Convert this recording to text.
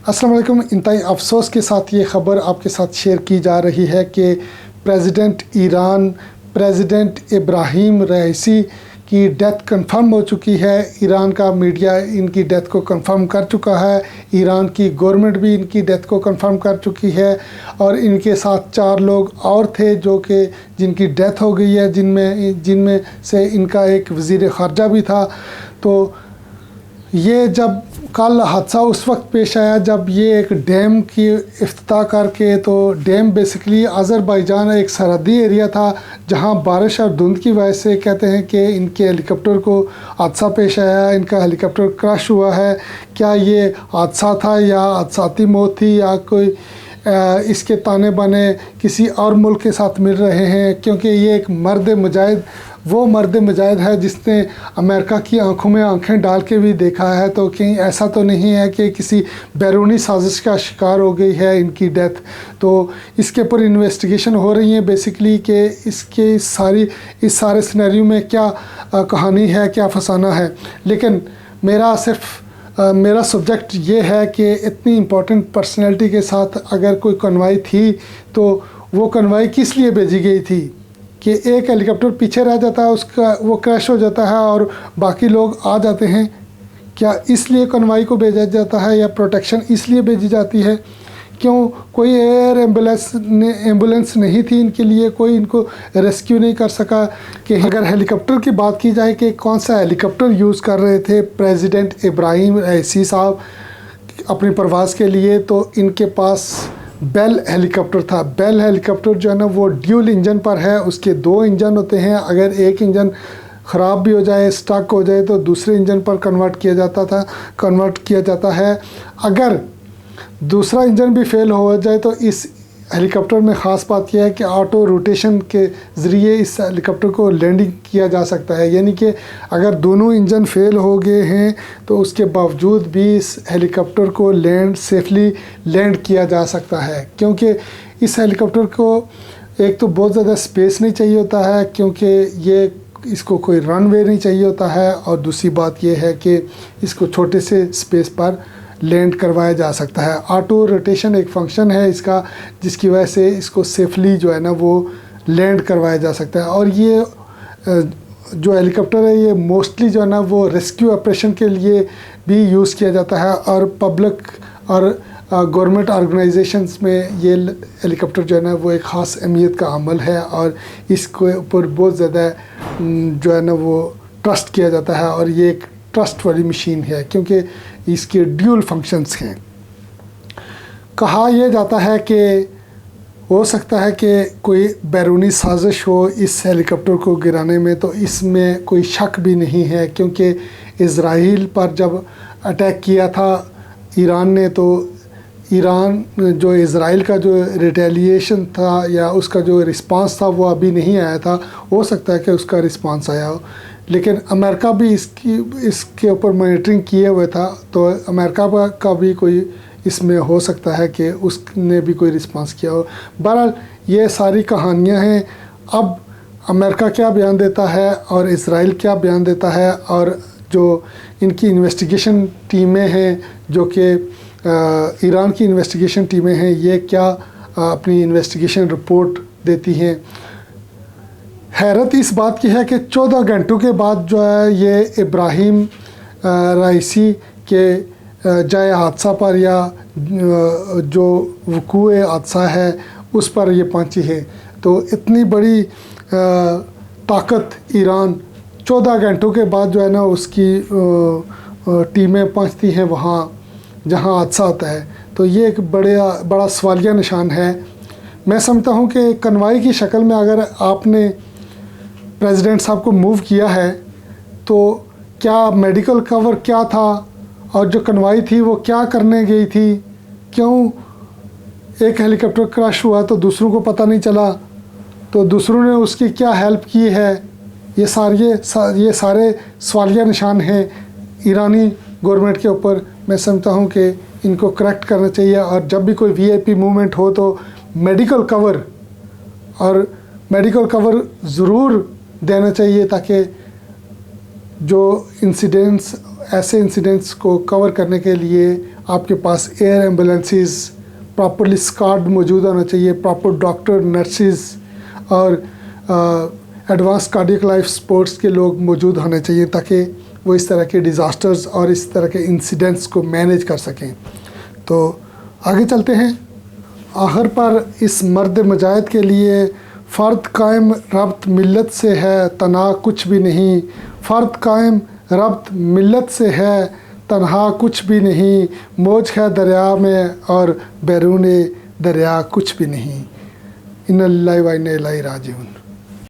अस्सलाम वालेकुम। इंतहाई अफसोस के साथ ये ख़बर आपके साथ शेयर की जा रही है कि प्रेसिडेंट ईरान प्रेसिडेंट इब्राहिम रईसी की डेथ कंफर्म हो चुकी है। ईरान का मीडिया इनकी डेथ को कंफर्म कर चुका है, ईरान की गवर्नमेंट भी इनकी डेथ को कंफर्म कर चुकी है और इनके साथ 4 लोग और थे जो कि जिनकी डेथ हो गई है, जिनमें से इनका एक वज़ीर ख़ारजा भी था। तो ये जब कल हादसा उस वक्त पेश आया जब ये एक डैम की इफ्तिताह करके, तो डैम बेसिकली अज़रबैजान एक सरहदी एरिया था जहां बारिश और धुंध की वजह से कहते हैं कि इनके हेलीकॉप्टर को हादसा पेश आया, इनका हेलीकॉप्टर क्रैश हुआ है। क्या ये हादसा था या हादसाती मौत थी या कोई इसके ताने बाने किसी और मुल्क के साथ मिल रहे हैं, क्योंकि ये एक मर्द मुजाहिद है जिसने अमेरिका की आंखों में आंखें डाल के भी देखा है। तो कहीं ऐसा तो नहीं है कि किसी बैरूनी साजिश का शिकार हो गई है इनकी डेथ। तो इसके ऊपर इन्वेस्टिगेशन हो रही है बेसिकली कि इस सारे सिनेरियो में क्या कहानी है, क्या फसाना है। लेकिन मेरा सब्जेक्ट ये है कि इतनी इम्पोर्टेंट पर्सनैलिटी के साथ अगर कोई कन्वाई थी तो वो कन्वाई किस लिए भेजी गई थी कि एक हेलीकॉप्टर पीछे रह जाता है, उसका वो क्रैश हो जाता है और बाकी लोग आ जाते हैं। क्या इसलिए कन्वाई को भेजा जाता है या प्रोटेक्शन इसलिए भेजी जाती है? क्यों कोई एयर एम्बुलेंस नहीं थी इनके लिए, कोई इनको रेस्क्यू नहीं कर सका? कि अगर हेलीकॉप्टर की बात की जाए कि कौन सा हेलीकॉप्टर यूज़ कर रहे थे प्रेसिडेंट इब्राहिम रईसी साहब अपनी परवाज़ के लिए, तो इनके पास बेल हेलीकॉप्टर था। बेल हेलीकॉप्टर जो है ना वो ड्यूल इंजन पर है, उसके 2 इंजन होते हैं। अगर एक इंजन ख़राब भी हो जाए, स्टक हो जाए, तो दूसरे इंजन पर कन्वर्ट किया जाता है। अगर दूसरा इंजन भी फेल हो जाए तो इस हेलीकॉप्टर में ख़ास बात यह है कि ऑटो रोटेशन के ज़रिए इस हेलीकॉप्टर को लैंडिंग किया जा सकता है। यानी कि अगर दोनों इंजन फेल हो गए हैं तो उसके बावजूद भी इस हेलीकॉप्टर को सेफली लैंड किया जा सकता है, क्योंकि इस हेलीकॉप्टर को एक तो बहुत ज़्यादा स्पेस नहीं चाहिए होता है, क्योंकि इसको कोई रनवे नहीं चाहिए होता है, और दूसरी बात यह है कि इसको छोटे से स्पेस पर लैंड करवाया जा सकता है। ऑटो रोटेशन एक फंक्शन है इसका, जिसकी वजह से इसको सेफली जो है ना वो लैंड करवाया जा सकता है। और ये जो हेलीकॉप्टर है ये मोस्टली जो है ना वो रेस्क्यू ऑपरेशन के लिए भी यूज़ किया जाता है, और पब्लिक और गवर्नमेंट ऑर्गेनाइजेशंस में ये हेलीकॉप्टर जो है ना वो एक ख़ास अहमियत का अमल है, और इसके ऊपर बहुत ज़्यादा जो है ना वो ट्रस्ट किया जाता है। और ये एक ट्रस्ट वाली मशीन है क्योंकि इसके ड्यूल फंक्शंस हैं। कहा यह जाता है कि हो सकता है कि कोई बैरूनी साजिश हो इस हेलीकॉप्टर को गिराने में, तो इसमें कोई शक भी नहीं है, क्योंकि इज़राइल पर जब अटैक किया था ईरान ने, तो ईरान जो इज़राइल का जो रिटेलिएशन था या उसका जो रिस्पांस था वो अभी नहीं आया था। हो सकता है कि उसका रिस्पांस आया हो, लेकिन अमेरिका भी इसके ऊपर मॉनिटरिंग किए हुए था, तो अमेरिका का भी कोई इसमें हो सकता है कि उसने भी कोई रिस्पांस किया हो। बहरहाल ये सारी कहानियां हैं। अब अमेरिका क्या बयान देता है और इज़राइल क्या बयान देता है, और जो इनकी इन्वेस्टिगेशन टीमें हैं, जो कि ईरान की इन्वेस्टिगेशन टीमें हैं, ये क्या अपनी इन्वेस्टिगेशन रिपोर्ट देती हैं। हैरत इस बात की है कि 14 घंटों के बाद जो है ये इब्राहिम रईसी के जाए हादसा पर या जो वक़ूए हादसा है उस पर ये पहुंची है। तो इतनी बड़ी ताकत ईरान 14 घंटों के बाद जो है ना उसकी टीमें पहुंचती हैं वहाँ जहाँ हादसा होता है। तो ये एक बड़ा सवालिया निशान है। मैं समझता हूँ कि कन्वाई की शक्ल में अगर आपने प्रेसिडेंट साहब को मूव किया है तो क्या मेडिकल कवर क्या था, और जो कन्वाई थी वो क्या करने गई थी? क्यों एक हेलीकॉप्टर क्रैश हुआ तो दूसरों को पता नहीं चला, तो दूसरों ने उसकी क्या हेल्प की है? ये सारे सवालिया निशान हैं ईरानी गवर्नमेंट के ऊपर। मैं समझता हूँ कि इनको करेक्ट करना चाहिए, और जब भी कोई वीआईपी मूवमेंट हो तो मेडिकल कवर ज़रूर देना चाहिए, ताकि जो ऐसे इंसिडेंट्स को कवर करने के लिए آپ کے پاس ایئر ایمبولینسز پراپرلی اسکارڈ موجود ہونا چاہیے، پراپر ڈاکٹر نرسز اور ایڈوانس کارڈیک لائف سپورٹس کے لوگ موجود ہونے چاہیے تاکہ وہ اس طرح کے ڈیزاسٹرز اور اس طرح کے انسیڈنٹس کو مینیج کر سکیں۔ تو آگے چلتے ہیں۔ آخر پر اس مرد مجاہد کے لیے فرد قائم ربط ملت سے ہے تنہا کچھ بھی نہیں، فرد قائم ربط ملت سے ہے تنہا کچھ بھی نہیں، موج ہے دریا میں اور بیرون دریا کچھ بھی نہیں۔ ان اللہ و انا الیہ راجعون۔